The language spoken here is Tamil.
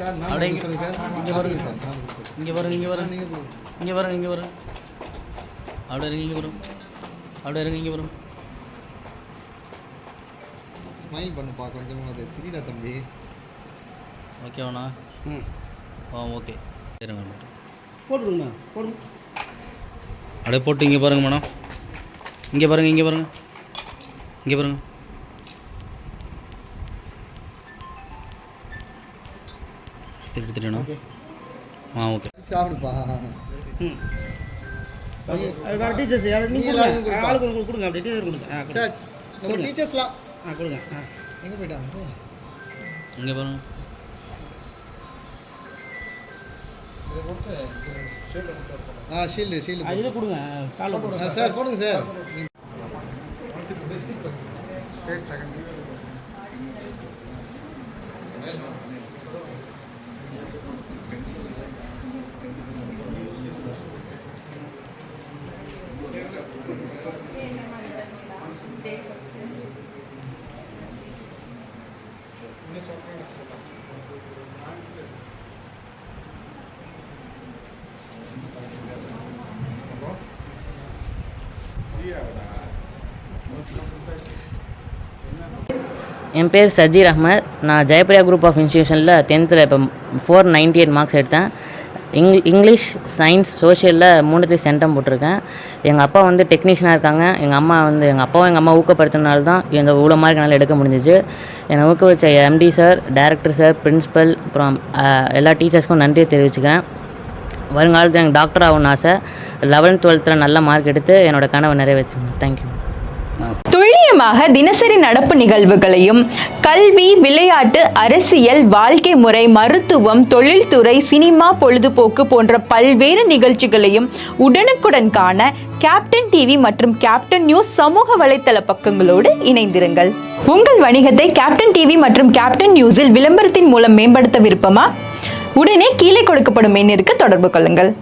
அப்படியே இங்கே பாருங்க சார், இங்கே பாருங்க, இங்கே பாருங்க, இங்கே பாருங்க, இங்கே பாருங்க, அப்படியே இருங்க, இங்கே வரும், அப்படியே இருங்க, இங்கே வரும். ஸ்மைல் பண்ணுப்பா கொஞ்சம், அது சிரிடா தம்பி. ஓகேவாண்ணா? ஓகே சரிங்க மேடம், போட்டுருங்கண்ணா, போடுங்க. அப்படியே போட்டு இங்கே பாருங்கள் மேடம், இங்கே பாருங்கள், இங்கே பாருங்கள், இங்கே பாருங்கள். திருப்பி தெரியணும். ஓகே சாப்பிடுப்பா. வேறு டீச்சர்ஸ் யாரும் நீங்கள் ஆளுக்கு கொடுங்க, அப்படி டீச்சர் கொடுங்க. சார் நம்ம டீச்சர்ஸ்லாம் கொடுங்க. எங்கே போயிட்டாங்க சார்? இங்கே பாருங்க. ஷீல்டு இது கொடுங்க, காலை போடுங்க சார், போடுங்க சார். என் பேர் சஜீர் அஹ்மத். நான் ஜெயப்பிரியா குரூப் ஆஃப் இன்ஸ்டியூஷனில் 10th இப்போ 498 மார்க்ஸ் எடுத்தேன். இங்கிலீஷ், சயின்ஸ், சோஷியலில் 3த்துலேயும் சென்டம் போட்டிருக்கேன். எங்கள் அப்பா வந்து டெக்னீஷியனாக இருக்காங்க. எங்கள் அப்பாவும் எங்கள் அம்மா ஊக்கப்படுத்தினால தான் இந்த இவ்வளோ மார்க் என்னால் எடுக்க முடிஞ்சிச்சு. என்னை ஊக்குவிச்ச MD sir, director sir, principal, அப்புறம் எல்லா டீச்சர்ஸ்க்கும் நன்றியை தெரிவிச்சுக்கிறேன். வருங்காலத்தில் எனக்கு டாக்டர் ஆகணும்னு ஆசை. 11th 12th நல்ல மார்க் எடுத்து என்னோடய கனவை நிறைவேற்றுங்க. தேங்க்யூ. துல்லியமாக தினசரி நடப்பு நிகழ்வுகளையும் கல்வி, விளையாட்டு, அரசியல், வாழ்க்கை முறை, மருத்துவம், தொழில்துறை, சினிமா, பொழுதுபோக்கு போன்ற பல்வேறு நிகழ்ச்சிகளையும் உடனுக்குடன் காண கேப்டன் டிவி மற்றும் கேப்டன் நியூஸ் சமூக வலைத்தள பக்கங்களோடு இணைந்திருங்கள். உங்கள் வணிகத்தை கேப்டன் டிவி மற்றும் கேப்டன் நியூஸில் விளம்பரத்தின் மூலம் மேம்படுத்த விருப்பமா? உடனே கீழே கொடுக்கப்படும் எண்ணிற்கு தொடர்பு கொள்ளுங்கள்.